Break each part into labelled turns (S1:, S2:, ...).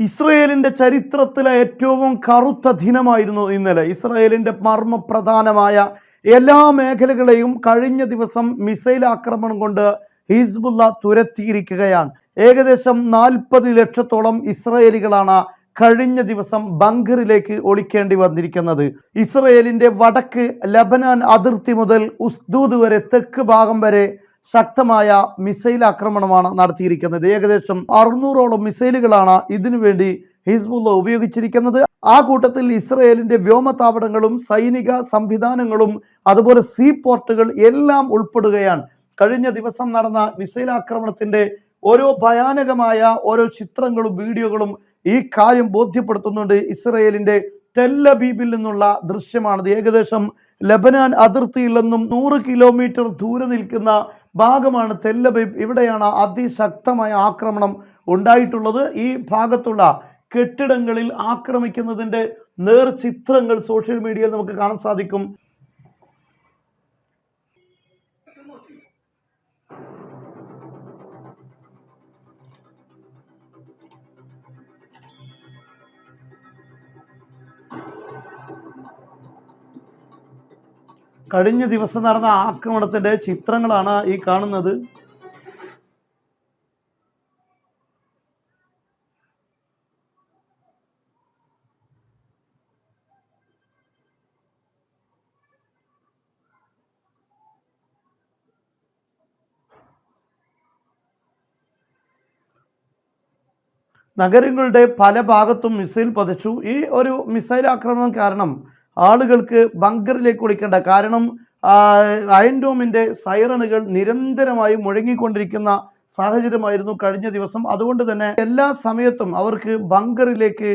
S1: ഇസ്രയേലിന്റെ ചരിത്രത്തിലെ ഏറ്റവും കറുത്ത ദിനമായിരുന്നു ഇന്നലെ. ഇസ്രയേലിന്റെ മർമ്മപ്രധാനമായ എല്ലാ മേഖലകളെയും കഴിഞ്ഞ ദിവസം മിസൈൽ ആക്രമണം കൊണ്ട് ഹിസ്ബുള്ള തുരത്തിയിരിക്കുകയാണ്. ഏകദേശം 40 ലക്ഷത്തോളം ഇസ്രയേലികളാണ് കഴിഞ്ഞ ദിവസം ബങ്കറിലേക്ക് ഒളിക്കേണ്ടി വന്നിരിക്കുന്നത്. ഇസ്രയേലിന്റെ വടക്ക് ലബനാൻ അതിർത്തി മുതൽ ഉസ്ദൂദ് വരെ തെക്ക് ഭാഗം വരെ ശക്തമായ മിസൈൽ ആക്രമണമാണ് നടത്തിയിരിക്കുന്നത്. ഏകദേശം 600ഓളം മിസൈലുകളാണ് ഇതിനുവേണ്ടി ഹിസ്ബുള്ള ഉപയോഗിച്ചിരിക്കുന്നത്. ആ കൂട്ടത്തിൽ ഇസ്രയേലിന്റെ വ്യോമതാവളങ്ങളും സൈനിക സംവിധാനങ്ങളും അതുപോലെ സീ പോർട്ടുകൾ എല്ലാം ഉൾപ്പെടുകയാണ്. കഴിഞ്ഞ ദിവസം നടന്ന മിസൈൽ ആക്രമണത്തിന്റെ ഓരോ ഭയാനകമായ ഓരോ ചിത്രങ്ങളും വീഡിയോകളും ഈ കാര്യം ബോധ്യപ്പെടുത്തുന്നുണ്ട്. ഇസ്രയേലിന്റെ ടെല്ലബീബിൽ നിന്നുള്ള ദൃശ്യമാണത്. ഏകദേശം ലബനാൻ അതിർത്തിയിൽ നിന്നും 100 കിലോമീറ്റർ ദൂരെ നിൽക്കുന്ന ഭാഗമാണ് ടെല്ലബീബ്. ഇവിടെയാണ് അതിശക്തമായ ആക്രമണം ഉണ്ടായിട്ടുള്ളത്. ഈ ഭാഗത്തുള്ള കെട്ടിടങ്ങളിൽ ആക്രമിക്കുന്നതിന്റെ നേർചിത്രങ്ങൾ സോഷ്യൽ മീഡിയയിൽ നമുക്ക് കാണാൻ സാധിക്കും. കഴിഞ്ഞ ദിവസം നടന്ന ആക്രമണത്തിന്റെ ചിത്രങ്ങളാണ് ഈ കാണുന്നത്. നഗരങ്ങളുടെ പല ഭാഗത്തും മിസൈൽ പതിച്ചു. ഈ ഒരു മിസൈൽ ആക്രമണം കാരണം ആളുകൾക്ക് ബങ്കറിലേക്ക് ഒളിക്കേണ്ട കാരണം അയൺ ഡോമിന്റെ സൈറണുകൾ നിരന്തരമായി മുഴങ്ങിക്കൊണ്ടിരിക്കുന്ന സാഹചര്യമായിരുന്നു കഴിഞ്ഞ ദിവസം. അതുകൊണ്ട് തന്നെ എല്ലാ സമയത്തും അവർക്ക് ബങ്കറിലേക്ക്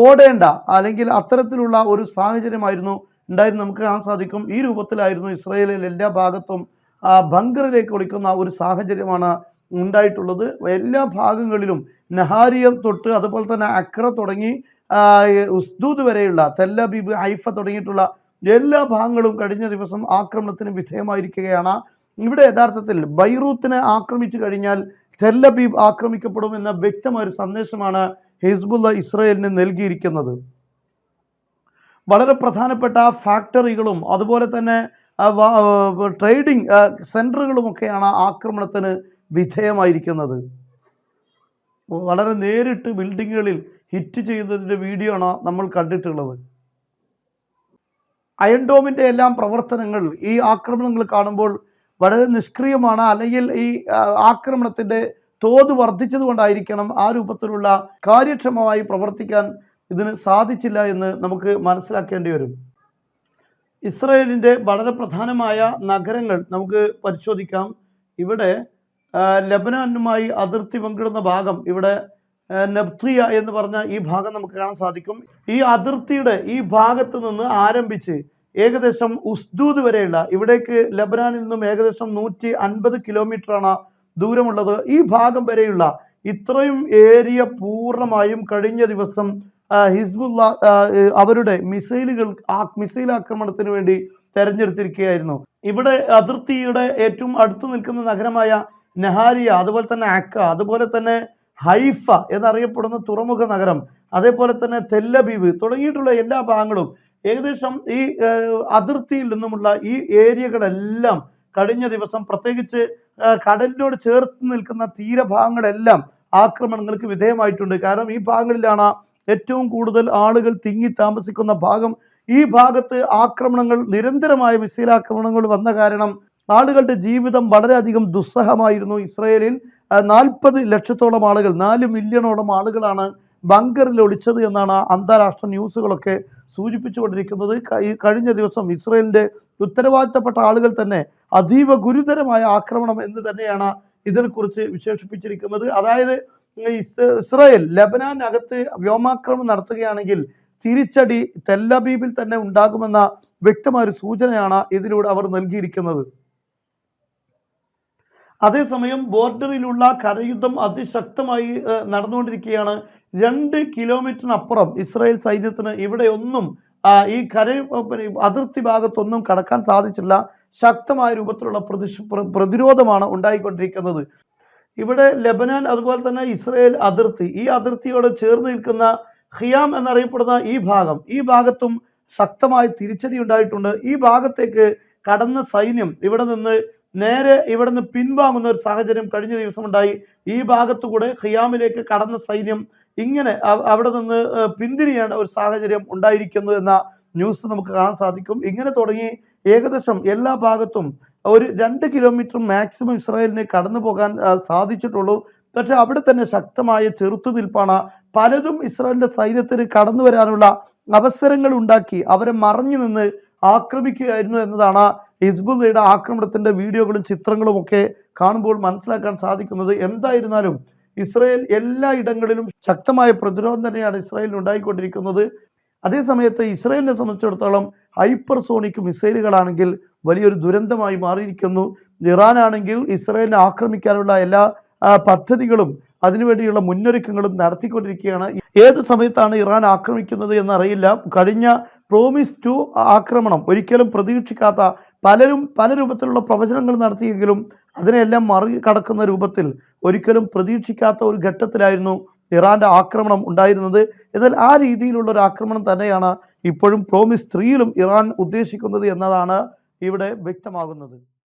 S1: ഓടേണ്ട അല്ലെങ്കിൽ അത്തരത്തിലുള്ള ഒരു സാഹചര്യമായിരുന്നു ഉണ്ടായിരുന്നു. നമുക്ക് കാണാൻ സാധിക്കും ഈ രൂപത്തിലായിരുന്നു ഇസ്രയേലിൽ എല്ലാ ഭാഗത്തും ബങ്കറിലേക്ക് ഒളിക്കുന്ന ഒരു സാഹചര്യമാണ് ഉണ്ടായിട്ടുള്ളത്. എല്ലാ ഭാഗങ്ങളിലും നഹാരിയ തൊട്ട് അതുപോലെ തന്നെ അക്ര തുടങ്ങി ഉസ്ദൂദ് വരെയുള്ള തെല്ലബീബ്, ഹൈഫ തുടങ്ങിയിട്ടുള്ള എല്ലാ ഭാഗങ്ങളും കഴിഞ്ഞ ദിവസം ആക്രമണത്തിന് വിധേയമായിരിക്കുകയാണ്. ഇവിടെ യഥാർത്ഥത്തിൽ ബൈറൂത്തിനെ ആക്രമിച്ചു കഴിഞ്ഞാൽ തെല്ലബീബ് ആക്രമിക്കപ്പെടുമെന്ന വ്യക്തമായ ഒരു സന്ദേശമാണ് ഹിസ്ബുള്ള ഇസ്രയേലിന് നൽകിയിരിക്കുന്നത്. വളരെ പ്രധാനപ്പെട്ട ഫാക്ടറികളും അതുപോലെ തന്നെ ട്രേഡിംഗ് സെന്ററുകളുമൊക്കെയാണ് ആക്രമണത്തിന് വിധേയമായിരിക്കുന്നത്. വളരെ നേരിട്ട് ബിൽഡിങ്ങുകളിൽ ഹിറ്റ് ചെയ്യുന്നതിൻ്റെ വീഡിയോ ആണ് നമ്മൾ കണ്ടിട്ടുള്ളത്. അയൺ ഡോമിൻ്റെ എല്ലാം പ്രവർത്തനങ്ങൾ ഈ ആക്രമണങ്ങൾ കാണുമ്പോൾ വളരെ നിഷ്ക്രിയമാണ്. അല്ലെങ്കിൽ ഈ ആക്രമണത്തിൻ്റെ തോത് വർദ്ധിച്ചതുകൊണ്ടായിരിക്കണം ആ രൂപത്തിലുള്ള കാര്യക്ഷമമായി പ്രവർത്തിക്കാൻ ഇതിന് സാധിച്ചില്ല എന്ന് നമുക്ക് മനസ്സിലാക്കേണ്ടി വരും. ഇസ്രയേലിൻ്റെ വളരെ പ്രധാനമായ നഗരങ്ങൾ നമുക്ക് പരിശോധിക്കാം. ഇവിടെ ലബനാനുമായി അതിർത്തി പങ്കിടുന്ന ഭാഗം, ഇവിടെ നബ്തിയ എന്ന് പറഞ്ഞ ഈ ഭാഗം നമുക്ക് കാണാൻ സാധിക്കും. ഈ അതിർത്തിയുടെ ഈ ഭാഗത്ത് നിന്ന് ആരംഭിച്ച് ഏകദേശം ഉസ്ദൂദ് വരെയുള്ള, ഇവിടേക്ക് ലബനാനിൽ നിന്നും ഏകദേശം 150 കിലോമീറ്ററാണ് ദൂരമുള്ളത്. ഈ ഭാഗം വരെയുള്ള ഇത്രയും ഏരിയ പൂർണ്ണമായും കഴിഞ്ഞ ദിവസം ഹിസ്ബുള്ള അവരുടെ മിസൈൽ ആക്രമണത്തിന് വേണ്ടി തെരഞ്ഞെടുത്തിരിക്കുകയായിരുന്നു. ഇവിടെ അതിർത്തിയുടെ ഏറ്റവും അടുത്ത് നിൽക്കുന്ന നഗരമായ നഹാരിയ, അതുപോലെ തന്നെ അക്ക, അതുപോലെ തന്നെ ഹൈഫ എന്നറിയപ്പെടുന്ന തുറമുഖ നഗരം, അതേപോലെ തന്നെ തെല്ലബീബ് തുടങ്ങിയിട്ടുള്ള എല്ലാ ഭാഗങ്ങളും ഏകദേശം ഈ അതിർത്തിയിൽ നിന്നുമുള്ള ഈ ഏരിയകളെല്ലാം കഴിഞ്ഞ ദിവസം പ്രത്യേകിച്ച് കടലിനോട് ചേർത്ത് നിൽക്കുന്ന തീരഭാഗങ്ങളെല്ലാം ആക്രമണങ്ങൾക്ക് വിധേയമായിട്ടുണ്ട്. കാരണം ഈ ഭാഗങ്ങളിലാണ് ഏറ്റവും കൂടുതൽ ആളുകൾ തിങ്ങി താമസിക്കുന്ന ഭാഗം. ഈ ഭാഗത്ത് ആക്രമണങ്ങൾ, നിരന്തരമായ മിസൈൽ ആക്രമണങ്ങൾ വന്ന കാരണം ആളുകളുടെ ജീവിതം വളരെയധികം ദുസ്സഹമായിരുന്നു. ഇസ്രയേലിൽ 40 ലക്ഷത്തോളം ആളുകൾ, 4 മില്യണോളം ആളുകളാണ് ബങ്കറിൽ ഒളിച്ചത് എന്നാണ് അന്താരാഷ്ട്ര ന്യൂസുകളൊക്കെ സൂചിപ്പിച്ചുകൊണ്ടിരിക്കുന്നത്. കഴിഞ്ഞ ദിവസം ഇസ്രയേലിന്റെ ഉത്തരവാദിത്തപ്പെട്ട ആളുകൾ തന്നെ അതീവ ഗുരുതരമായ ആക്രമണം എന്ന് തന്നെയാണ് ഇതിനെക്കുറിച്ച് വിശേഷിപ്പിച്ചിരിക്കുന്നത്. അതായത് ഇസ്രയേൽ ലബനാനകത്ത് വ്യോമാക്രമണം നടത്തുകയാണെങ്കിൽ തിരിച്ചടി തെല്ലബീബിൽ തന്നെ ഉണ്ടാകുമെന്ന വ്യക്തമായ ഒരു സൂചനയാണ് ഇതിലൂടെ അവർ നൽകിയിരിക്കുന്നത്. അതേസമയം ബോർഡറിലുള്ള കരയുദ്ധം അതിശക്തമായി നടന്നുകൊണ്ടിരിക്കുകയാണ്. 2 കിലോമീറ്ററിനപ്പുറം ഇസ്രായേൽ സൈന്യത്തിന് ഇവിടെയൊന്നും ഈ അതിർത്തി ഭാഗത്തൊന്നും കടക്കാൻ സാധിച്ചില്ല. ശക്തമായ രൂപത്തിലുള്ള പ്രതിരോധമാണ് ഉണ്ടായിക്കൊണ്ടിരിക്കുന്നത്. ഇവിടെ ലെബനാൻ അതുപോലെ തന്നെ ഇസ്രായേൽ അതിർത്തി, ഈ അതിർത്തിയോട് ചേർന്ന് നിൽക്കുന്ന ഖിയാം എന്നറിയപ്പെടുന്ന ഈ ഭാഗത്തും ശക്തമായ തിരിച്ചടി ഉണ്ടായിട്ടുണ്ട്. ഈ ഭാഗത്തേക്ക് കടന്ന സൈന്യം ഇവിടെ നിന്ന് പിൻവാങ്ങുന്ന ഒരു സാഹചര്യം കഴിഞ്ഞ ദിവസം ഉണ്ടായി. ഈ ഭാഗത്തുകൂടെ ഖിയാമിലേക്ക് കടന്ന സൈന്യം ഇങ്ങനെ അവിടെ നിന്ന് പിന്തിരിയേണ്ട ഒരു സാഹചര്യം ഉണ്ടായിരിക്കുന്നു എന്ന ന്യൂസ് നമുക്ക് കാണാൻ സാധിക്കും. ഇങ്ങനെ തുടങ്ങി ഏകദേശം എല്ലാ ഭാഗത്തും ഒരു 2 കിലോമീറ്റർ മാക്സിമം ഇസ്രായേലിന് കടന്നു പോകാൻ സാധിച്ചിട്ടുള്ളൂ. പക്ഷെ അവിടെ തന്നെ ശക്തമായ ചെറുത്തുനിൽപ്പാണ്. പലരും ഇസ്രായേലിന്റെ സൈന്യത്തിന് കടന്നു വരാനുള്ള അവസരങ്ങൾ ഉണ്ടാക്കി അവരെ മറഞ്ഞു നിന്ന് ആക്രമിക്കുകയായിരുന്നു എന്നതാണ് ഹിസ്ബുള്ളയുടെ ആക്രമണത്തിന്റെ വീഡിയോകളും ചിത്രങ്ങളും ഒക്കെ കാണുമ്പോൾ മനസ്സിലാക്കാൻ സാധിക്കുന്നത്. എന്തായിരുന്നാലും ഇസ്രായേൽ എല്ലാ ഇടങ്ങളിലും ശക്തമായ പ്രതിരോധം തന്നെയാണ് ഇസ്രായേലിന് ഉണ്ടായിക്കൊണ്ടിരിക്കുന്നത്. അതേസമയത്ത് ഇസ്രായേലിനെ സംബന്ധിച്ചിടത്തോളം ഹൈപ്പർസോണിക് മിസൈലുകളാണെങ്കിൽ വലിയൊരു ദുരന്തമായി മാറിയിരിക്കുന്നു. ഇറാനാണെങ്കിൽ ഇസ്രായേലിനെ ആക്രമിക്കാനുള്ള എല്ലാ പദ്ധതികളും അതിനുവേണ്ടിയുള്ള മുന്നൊരുക്കങ്ങളും നടത്തിക്കൊണ്ടിരിക്കുകയാണ്. ഏത് സമയത്താണ് ഇറാൻ ആക്രമിക്കുന്നത് എന്നറിയില്ല. കഴിഞ്ഞ പ്രോമിസ് 2 ആക്രമണം ഒരിക്കലും പ്രതീക്ഷിക്കാത്ത പലരും പല രൂപത്തിലുള്ള പ്രവചനങ്ങൾ നടത്തിയെങ്കിലും അതിനെല്ലാം മറികടക്കുന്ന രൂപത്തിൽ ഒരിക്കലും പ്രതീക്ഷിക്കാത്ത ഒരു ഘട്ടത്തിലായിരുന്നു ഇറാന്റെ ആക്രമണം ഉണ്ടായിരുന്നത്. എന്നാൽ ആ രീതിയിലുള്ള ഒരു ആക്രമണം തന്നെയാണ് ഇപ്പോഴും പ്രോമിസ് 3യിലും ഇറാൻ ഉദ്ദേശിക്കുന്നത് എന്നതാണ് ഇവിടെ വ്യക്തമാകുന്നത്.